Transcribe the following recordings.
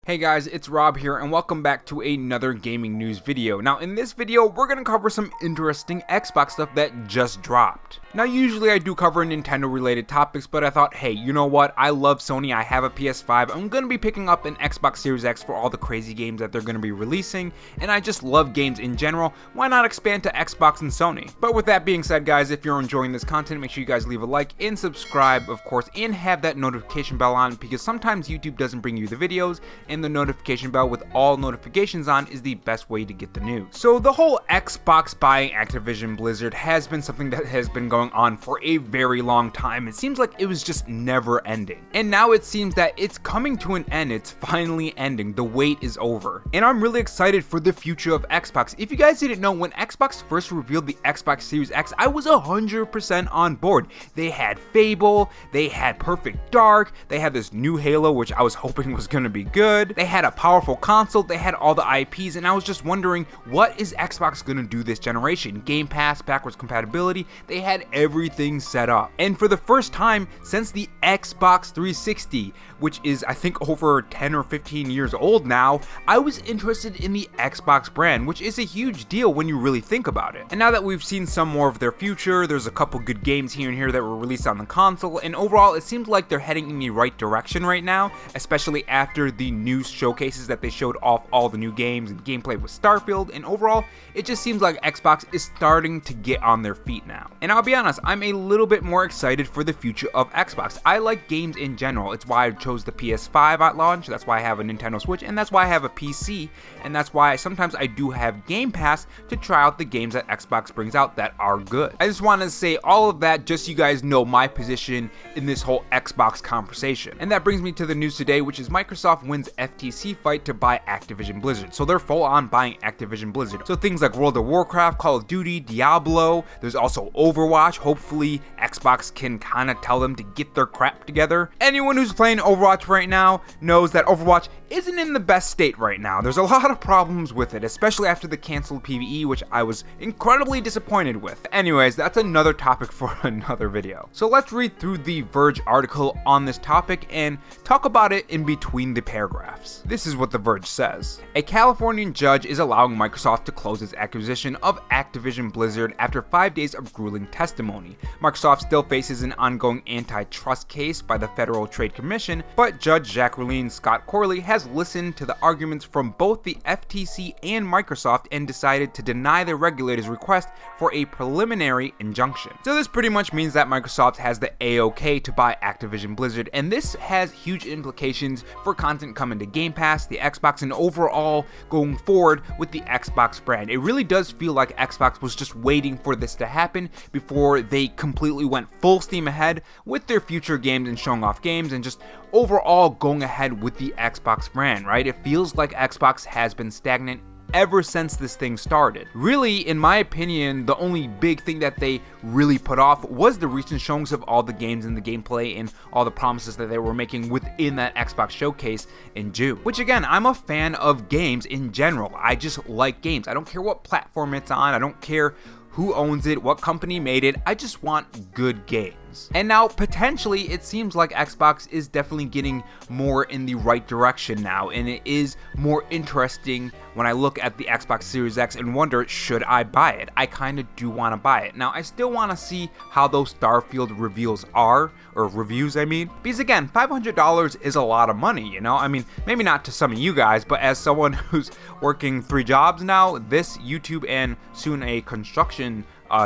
Hey guys, it's Rob here and welcome back to another gaming news video. Now in this video, we're going to cover some interesting Xbox stuff that just dropped. Now usually I do cover Nintendo related topics, but I thought, hey, you know what, I love Sony, I have a PS5, I'm going to be picking up an Xbox Series X for all the crazy games that they're going to be releasing, and I just love games in general, why not expand to Xbox and Sony? But with that being said guys, if you're enjoying this content, make sure you guys leave a like and subscribe of course, and have that notification bell on, because sometimes YouTube doesn't bring you the videos, and the notification bell with all notifications on is the best way to get the news. So the whole Xbox buying Activision Blizzard has been something that has been going on for a very long time. It seems like it was just never ending. And now it seems that it's coming to an end. It's finally ending. The wait is over. And I'm really excited for the future of Xbox. If you guys didn't know, when Xbox first revealed the Xbox Series X, I was 100% on board. They had Fable, they had Perfect Dark, they had this new Halo, which I was hoping was going to be good. They had a powerful console, they had all the IPs, and I was just wondering, what is Xbox gonna do this generation? Game Pass, backwards compatibility, they had everything set up. And for the first time since the Xbox 360, which is I think over 10 or 15 years old now, I was interested in the Xbox brand, which is a huge deal when you really think about it. And now that we've seen some more of their future, there's a couple good games here and here that were released on the console, and overall it seems like they're heading in the right direction right now, especially after the new showcases that they showed off all the new games and gameplay with Starfield, and overall it just seems like Xbox is starting to get on their feet now. And I'll be honest, I'm a little bit more excited for the future of Xbox. I like games in general. It's why I chose the PS5 at launch, that's why I have a Nintendo Switch, and that's why I have a PC, and that's why sometimes I do have Game Pass to try out the games that Xbox brings out that are good. I just wanted to say all of that just so you guys know my position in this whole Xbox conversation. And that brings me to the news today, which is Microsoft wins FTC fight to buy Activision Blizzard. So they're full on buying Activision Blizzard. So things like World of Warcraft, Call of Duty, Diablo, there's also Overwatch. Hopefully Xbox can kind of tell them to get their crap together. Anyone who's playing Overwatch right now knows that Overwatch isn't in the best state right now. There's a lot of problems with it, especially after the canceled PvE, which I was incredibly disappointed with. Anyways, that's another topic for another video. So let's read through the Verge article on this topic and talk about it in between the paragraphs. This is what The Verge says. A Californian judge is allowing Microsoft to close its acquisition of Activision Blizzard after 5 days of grueling testimony. Microsoft still faces an ongoing antitrust case by the Federal Trade Commission, but Judge Jacqueline Scott Corley has listened to the arguments from both the FTC and Microsoft and decided to deny the regulator's request for a preliminary injunction. So this pretty much means that Microsoft has the A-OK to buy Activision Blizzard, and this has huge implications for content coming to Game Pass, the Xbox, and overall going forward with the Xbox brand. It really does feel like Xbox was just waiting for this to happen before they completely went full steam ahead with their future games and showing off games and just overall going ahead with the Xbox brand, right? It feels like Xbox has been stagnant ever since this thing started. Really, in my opinion, the only big thing that they really put off was the recent showings of all the games and the gameplay and all the promises that they were making within that Xbox showcase in June. Which again, I'm a fan of games in general. I just like games. I don't care what platform it's on. I don't care who owns it, what company made it. I just want good games. And now potentially it seems like Xbox is definitely getting more in the right direction now, and it is more interesting when I look at the Xbox Series X and wonder, should I buy it? I kind of do want to buy it. Now I still want to see how those Starfield reveals are, or reviews I mean, because again, $500 is a lot of money, you know? I mean, maybe not to some of you guys, but as someone who's working 3 jobs now, this YouTube and soon a construction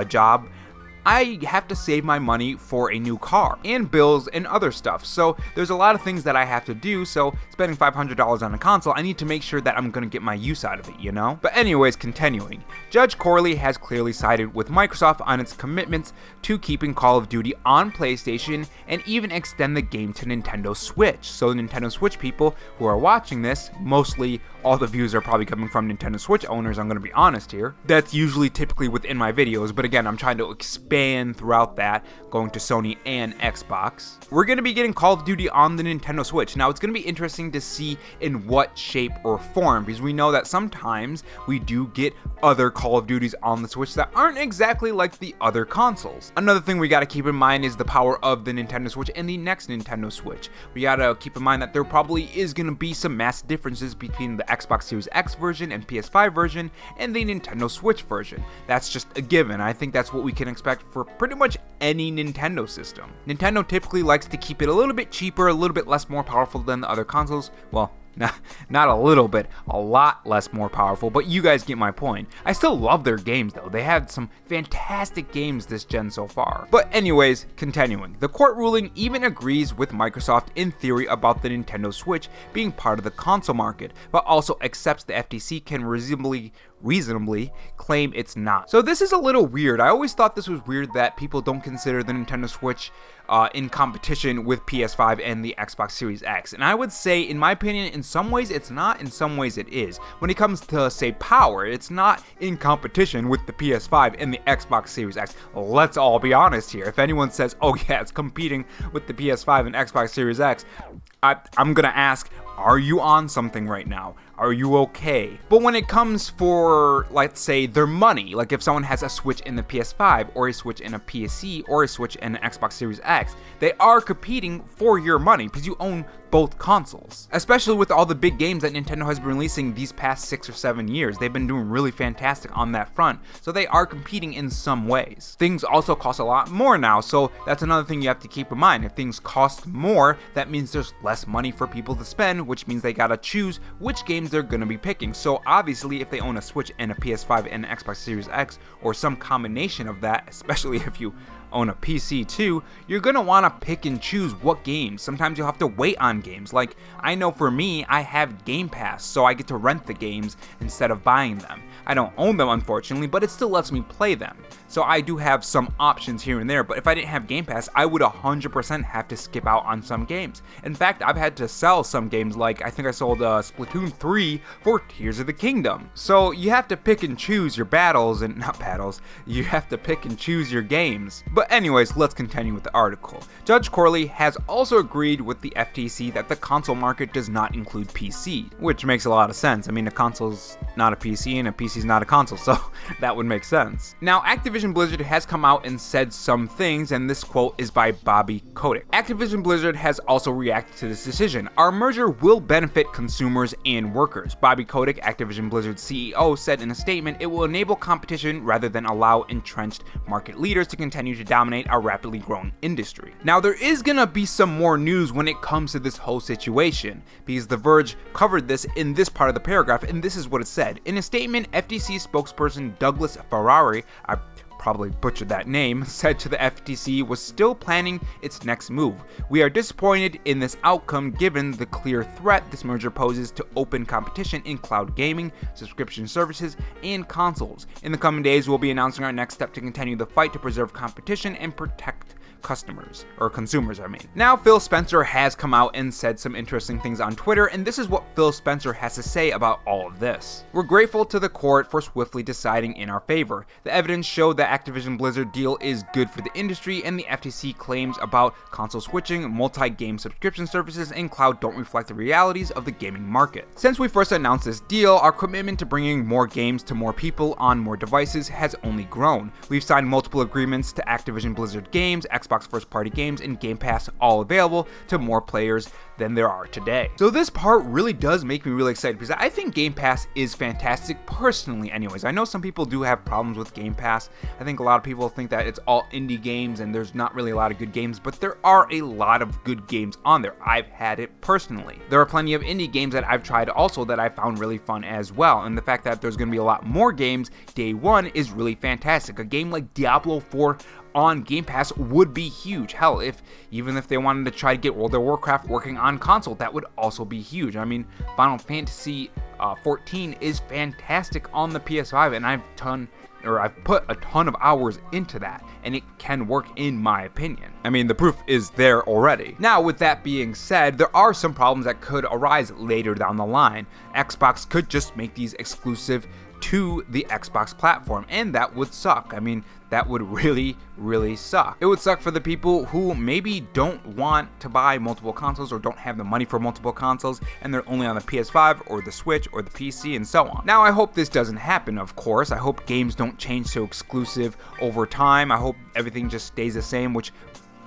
job, I have to save my money for a new car and bills and other stuff. So there's a lot of things that I have to do. So spending $500 on a console, I need to make sure that I'm going to get my use out of it, you know? But anyways, continuing. Judge Corley has clearly sided with Microsoft on its commitments to keeping Call of Duty on PlayStation and even extend the game to Nintendo Switch. So Nintendo Switch people who are watching this, mostly all the views are probably coming from Nintendo Switch owners, I'm going to be honest here. That's usually typically within my videos, but again, I'm trying to expand span throughout that, going to Sony and Xbox. We're going to be getting Call of Duty on the Nintendo Switch. Now, it's going to be interesting to see in what shape or form, because we know that sometimes we do get other Call of Duties on the Switch that aren't exactly like the other consoles. Another thing we got to keep in mind is the power of the Nintendo Switch and the next Nintendo Switch. We got to keep in mind that there probably is going to be some massive differences between the Xbox Series X version and PS5 version and the Nintendo Switch version. That's just a given. I think that's what we can expect for pretty much any Nintendo system. Nintendo typically likes to keep it a little bit cheaper, a little bit less more powerful than the other consoles. Well, not a little bit, a lot less more powerful, but you guys get my point. I still love their games though. They had some fantastic games this gen so far. But anyways, continuing. The court ruling even agrees with Microsoft in theory about the Nintendo Switch being part of the console market, but also accepts the FTC can reasonably claim it's not. So this is a little weird. I always thought this was weird that people don't consider the Nintendo Switch in competition with PS5 and the Xbox Series X. And I would say, in my opinion, in some ways it's not, in some ways it is. When it comes to, say, power, it's not in competition with the PS5 and the Xbox Series X. Let's all be honest here. If anyone says, oh yeah, it's competing with the PS5 and Xbox Series X, I'm gonna ask, are you on something right now? Are you okay? But when it comes for, let's say, their money, like if someone has a Switch in the PS5 or a Switch in a PC or a Switch in an Xbox Series X, they are competing for your money because you own both consoles. Especially with all the big games that Nintendo has been releasing these past 6 or 7 years. They've been doing really fantastic on that front, so they are competing in some ways. Things also cost a lot more now, so that's another thing you have to keep in mind. If things cost more, that means there's less money for people to spend, which means they gotta choose which games they're gonna be picking. So obviously, if they own a Switch and a PS5 and an Xbox Series X, or some combination of that, especially if you own a PC too, you're gonna wanna pick and choose what games. Sometimes you'll have to wait on games. Like, I know for me, I have Game Pass, so I get to rent the games instead of buying them. I don't own them, unfortunately, but it still lets me play them. So I do have some options here and there, but if I didn't have Game Pass, I would 100% have to skip out on some games. In fact, I've had to sell some games, like I think I sold Splatoon 3 for Tears of the Kingdom. So you have to pick and choose your battles, and not battles, you have to pick and choose your games. But anyways, let's continue with the article. Judge Corley has also agreed with the FTC that the console market does not include PC, which makes a lot of sense. I mean, a console's not a PC and a PC's not a console, so that would make sense. Now, Activision Blizzard has come out and said some things, and this quote is by Bobby Kotick. Activision Blizzard has also reacted to this decision. Our merger will benefit consumers and workers. Bobby Kotick, Activision Blizzard CEO, said in a statement, it will enable competition rather than allow entrenched market leaders to continue to dominate our rapidly growing industry. Now, there is gonna be some more news when it comes to this whole situation, because The Verge covered this in this part of the paragraph, and this is what it said. In a statement, FTC spokesperson Douglas Ferrari, I probably butchered that name, said to the FTC was still planning its next move. We are disappointed in this outcome given the clear threat this merger poses to open competition in cloud gaming, subscription services, and consoles. In the coming days, we'll be announcing our next step to continue the fight to preserve competition and protect consumers. Now, Phil Spencer has come out and said some interesting things on Twitter, and this is what Phil Spencer has to say about all of this. We're grateful to the court for swiftly deciding in our favor. The evidence showed that Activision Blizzard deal is good for the industry, and the FTC claims about console switching, multi-game subscription services, and cloud don't reflect the realities of the gaming market. Since we first announced this deal, our commitment to bringing more games to more people on more devices has only grown. We've signed multiple agreements to Activision Blizzard games, Xbox first-party games, and Game Pass, all available to more players than there are today. So this part really does make me really excited, because I think Game Pass is fantastic personally anyways. I know some people do have problems with Game Pass. I think a lot of people think that it's all indie games and there's not really a lot of good games, but there are a lot of good games on there. I've had it personally. There are plenty of indie games that I've tried also that I found really fun as well, and the fact that there's going to be a lot more games day one is really fantastic. A game like Diablo 4 on Game Pass would be huge. Hell, even if they wanted to try to get World of Warcraft working on console, that would also be huge. I mean, Final Fantasy 14 is fantastic on the PS5, and I've put a ton of hours into that, and it can work in my opinion. I mean, the proof is there already. Now, with that being said, there are some problems that could arise later down the line. Xbox could just make these exclusive to the Xbox platform, and that would suck. I mean, that would really suck. It would suck for the people who maybe don't want to buy multiple consoles or don't have the money for multiple consoles, and they're only on the PS5 or the Switch or the PC and so on. Now, I hope this doesn't happen, of course. I hope games don't change to exclusive over time. I hope everything just stays the same, which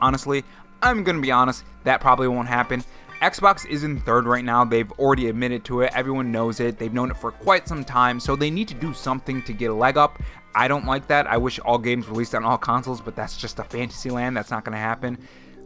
honestly, I'm gonna be honest, that probably won't happen. Xbox is in third right now. They've already admitted to it. Everyone knows it. They've known it for quite some time, so they need to do something to get a leg up. I don't like that. I wish all games released on all consoles, but that's just a fantasy land. That's not going to happen.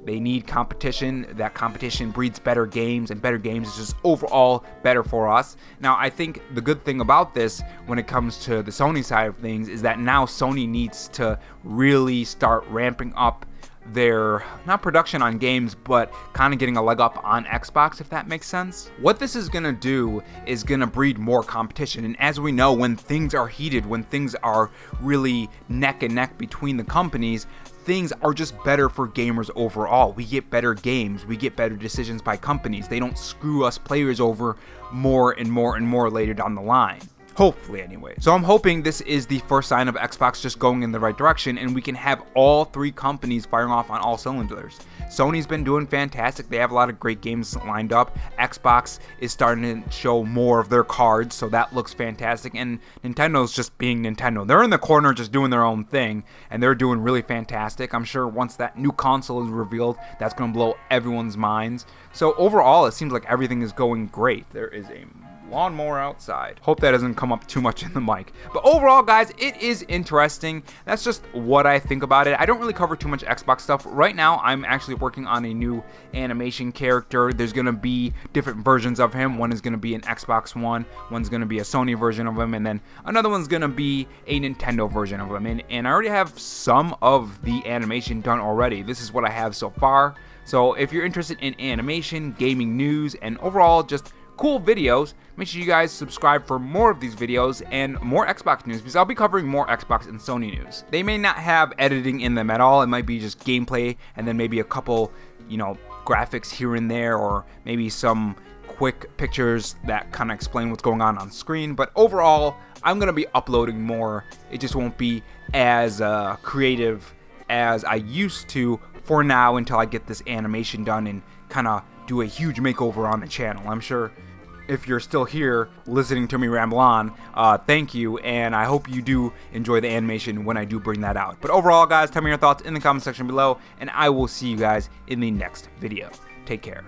They need competition. That competition breeds better games, and better games is just overall better for us. Now, I think the good thing about this when it comes to the Sony side of things is that now Sony needs to really start ramping up their, not production on games, but kind of getting a leg up on Xbox, if that makes sense. What this is going to do is going to breed more competition, and as we know, when things are heated, when things are really neck and neck between the companies, things are just better for gamers overall. We get better games, we get better decisions by companies. They don't screw us players over more and more later down the line. Hopefully, anyway. So I'm hoping this is the first sign of Xbox just going in the right direction, and we can have all three companies firing off on all cylinders. Sony's been doing fantastic. They have a lot of great games lined up. Xbox is starting to show more of their cards, so that looks fantastic. And Nintendo's just being Nintendo. They're in the corner just doing their own thing, and they're doing really fantastic. I'm sure once that new console is revealed, that's going to blow everyone's minds. So overall, it seems like everything is going great. There is a lawnmower outside. Hope that doesn't come up too much in the mic. But overall, guys, it is interesting. That's just what I think about it. I don't really cover too much Xbox stuff. Right now, I'm actually working on a new animation character. There's going to be different versions of him. One is going to be an Xbox One, one's going to be a Sony version of him, and then another one's going to be a Nintendo version of him. And I already have some of the animation done already. This is what I have so far. So if you're interested in animation, gaming news, and overall just cool videos, make sure you guys subscribe for more of these videos and more Xbox news, because I'll be covering more Xbox and Sony news. They may not have editing in them at all. It might be just gameplay and then maybe a couple, graphics here and there, or maybe some quick pictures that kind of explain what's going on screen. But overall, I'm going to be uploading more. It just won't be as creative as I used to for now, until I get this animation done and kind of do a huge makeover on the channel. I'm sure if you're still here listening to me ramble on, thank you, and I hope you do enjoy the animation when I do bring that out. But overall, guys, tell me your thoughts in the comment section below, and I will see you guys in the next video. Take care.